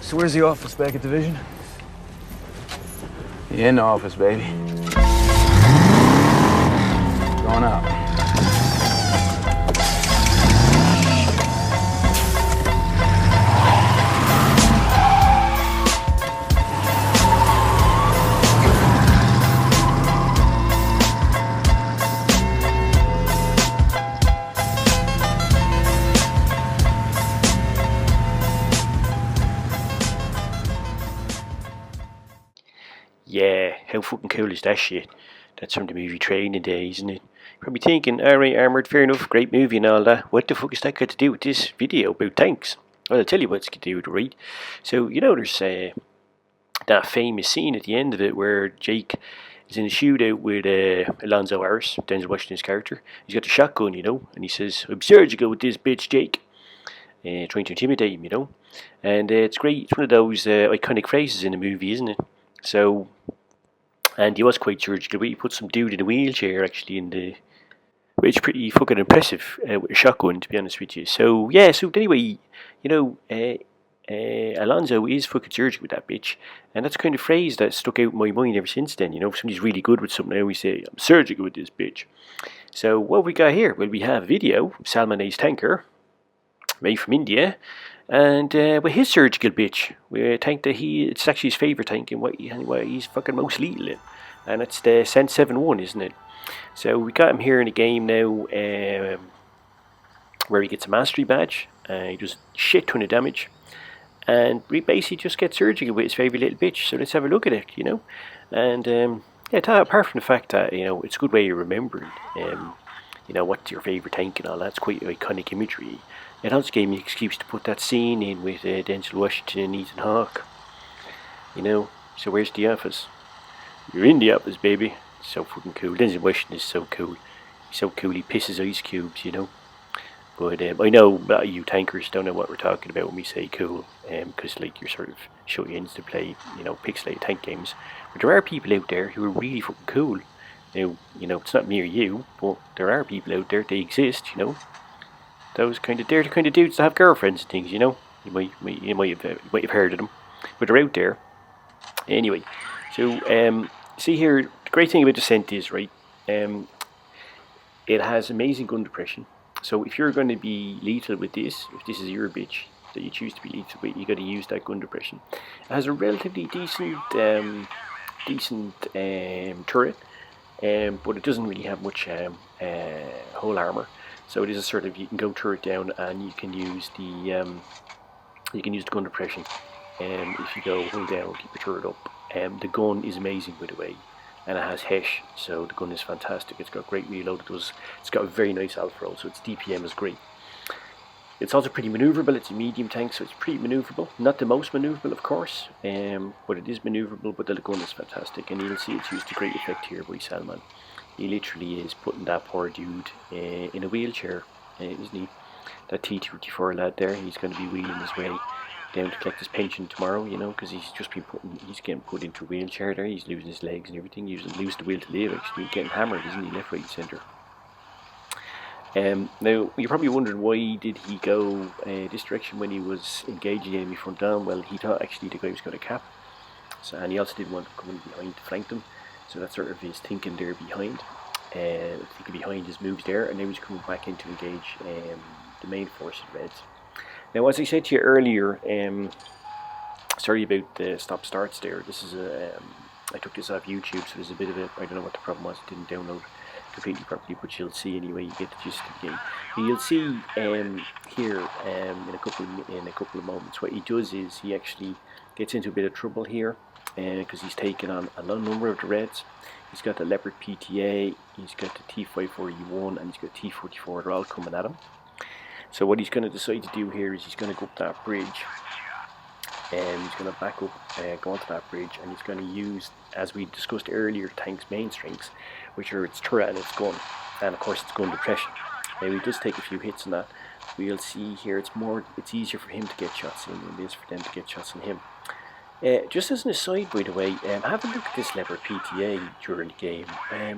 So where's the office back at Division? The in office, baby. Going up. Yeah, how fucking cool is that shit? That's from the movie Training Day, isn't it? Probably thinking, alright, Armoured, fair enough, great movie and all that. What the fuck is that got to do with this video about tanks? Well, I'll tell you what it's got to do with it, right? So, you know, there's that famous scene at the end of it where Jake is in a shootout with Alonzo Harris, Denzel Washington's character. He's got the shotgun, you know, and he says, I'm surgical with this bitch, Jake. Trying to intimidate him, you know. And it's great. It's one of those iconic phrases in the movie, isn't it? So, and he was quite surgical, but he put some dude in a wheelchair actually which is pretty fucking impressive with a shotgun, to be honest with you. So, yeah, so anyway, you know, Alonzo is fucking surgical with that bitch, and that's the kind of phrase that stuck out in my mind ever since then. You know, if somebody's really good with something, I always say, I'm surgical with this bitch. So, what have we got here? Well, we have a video, Salman Ace tanker, made from India, and with his surgical bitch, we tank that it's actually his favourite tank and what he's fucking most lethal in, and it's the Cent 7-1, isn't it? So we got him here in a game now where he gets a mastery badge, he does shit ton of damage, and we basically just get surgical with his favourite little bitch. So let's have a look at it, you know. And yeah, apart from the fact that, you know, it's a good way of remembering, you know, what's your favourite tank and all that. It's quite iconic imagery. It also gave me an excuse to put that scene in with Denzel Washington and Ethan Hawke. You know, so where's the office? You're in the office, baby. So fucking cool. Denzel Washington is so cool. He's so cool, he pisses ice cubes, you know. But I know that you tankers don't know what we're talking about when we say cool, because like you're sort of shut-ins to play, you know, pixelated tank games. But there are people out there who are really fucking cool. Now, you know, it's not me or you, but there are people out there, they exist, you know. They're the kind of dudes that have girlfriends and things, you know. You might have heard of them, but they're out there. Anyway, so see here, the great thing about the Cent is, right, it has amazing gun depression. So if you're going to be lethal with this, if this is your bitch that you choose to be lethal with, you got to use that gun depression. It has a relatively decent turret, but it doesn't really have much whole armor. So it is a sort of, you can go turret down and you can use the gun depression. If you go hold down, keep your turret up. The gun is amazing, by the way, and it has HESH, so the gun is fantastic. It's got great reload. It's got a very nice alpha roll, so its DPM is great. It's also pretty maneuverable. It's a medium tank, so it's pretty maneuverable. Not the most maneuverable, of course, but it is maneuverable. But the gun is fantastic, and you'll see it's used to great effect here by Salman. He literally is putting that poor dude in a wheelchair, isn't he? That T-34 lad there, he's going to be wheeling his way down to collect his pension tomorrow, you know, because he's getting put into a wheelchair there. He's losing his legs and everything. He's losing the will to live, actually. He's getting hammered, isn't he, left, right, centre. Now, you're probably wondering why did he go this direction when he was engaging the enemy front on. Well, he thought actually the guy was going to cap, and he also didn't want to come in behind to flank them. So that's sort of his thinking there behind. Thinking behind his moves there, and now he's coming back in to engage the main force of Reds. Now, as I said to you earlier, sorry about the stop starts there. This is I took this off YouTube, so there's a bit of I don't know what the problem was. It didn't download completely properly, but you'll see anyway. You get the gist of the game. You'll see here in a couple of moments. What he does is he actually gets into a bit of trouble here. Because he's taken on a number of the Reds. He's got the Leopard PTA, he's got the T-54E1, and he's got T-44. They're all coming at him. So what he's going to decide to do here is he's going to go up that bridge, and he's going to back up, go onto that bridge, and he's going to use, as we discussed earlier, tank's main strengths, which are its turret and its gun, and of course its gun depression. Now he does take a few hits on that. We'll see here it's easier for him to get shots in than it is for them to get shots on him. Just as an aside, by the way, have a look at this leopard PTA during the game. I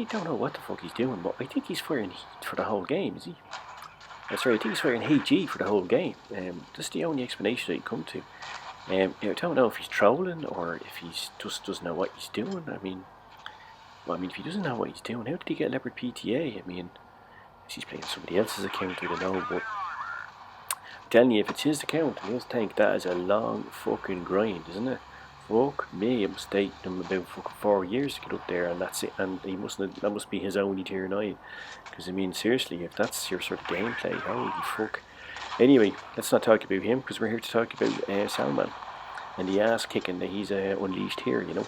don't know what the fuck he's doing, but I think he's firing heat for the whole game, is he? That's right, I think he's firing HG for the whole game. That's the only explanation I can come to. I don't know if he's trolling or if he just doesn't know what he's doing. I mean, if he doesn't know what he's doing, how did he get leopard PTA? I mean, if he's playing somebody else's account, I don't know, but I'm telling you, if it's his account, I must think that is a long fucking grind, isn't it? Fuck me, it must take him about fucking 4 years to get up there, and that's it. And that must be his only tier 9. Because I mean, seriously, if that's your sort of gameplay, holy fuck. Anyway, let's not talk about him, because we're here to talk about Salman and the ass kicking that he's unleashed here. You know,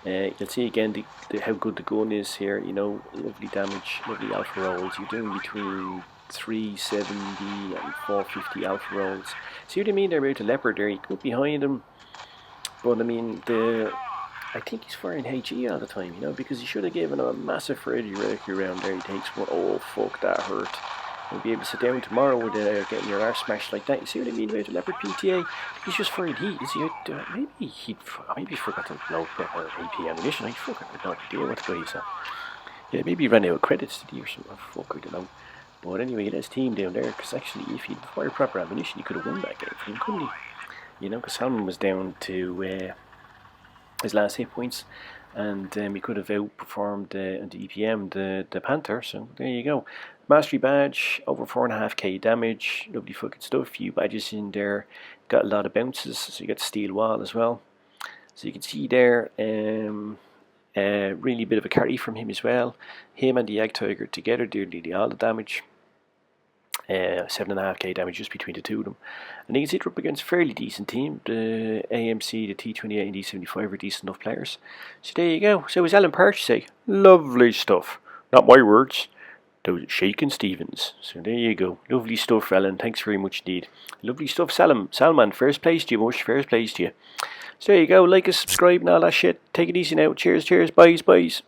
you'll see again how good the gun is here. You know, lovely damage, lovely alpha rolls. You're doing between 370 and 450 alpha rolls. See what I mean there about the leopard there? You come up behind him. But I mean, I think he's firing HE all the time, you know, because he should have given him a massive Freddy Reiki around there. He takes one. Oh fuck, that hurt. You'll be able to sit down tomorrow with getting your arse smashed like that. You see what I mean about the leopard PTA? He's just firing heat. Is he? Maybe he forgot to load AP ammunition. I fucking have no idea what the guy's at. Yeah, maybe he ran out of credits today or something. Fuck, I don't know. But anyway, he had his team down there, because actually, if he'd fired proper ammunition, he could have won that game for him, couldn't he? You know, because Salman was down to his last 8 points, and he could have outperformed the EPM, the Panther. So there you go. Mastery badge, over 4.5k damage, lovely fucking stuff. Few badges in there, got a lot of bounces, so you got steel wall as well. So you can see there, really bit of a carry from him as well. Him and the Yag Tiger together did nearly all the damage. 7.5k damage just between the two of them, and you can see they're up against a fairly decent team. The AMC, the T28 and D75 are decent enough players. So there you go. So as Alan Parch say, lovely stuff. Not my words, those Shakin' Stevens. So there you go. Lovely stuff, Alan. Thanks very much indeed. Lovely stuff, Salman. First place to you, Mush. First place to you. So there you go. Like us, subscribe and all that shit. Take it easy now. Cheers, cheers. Byes.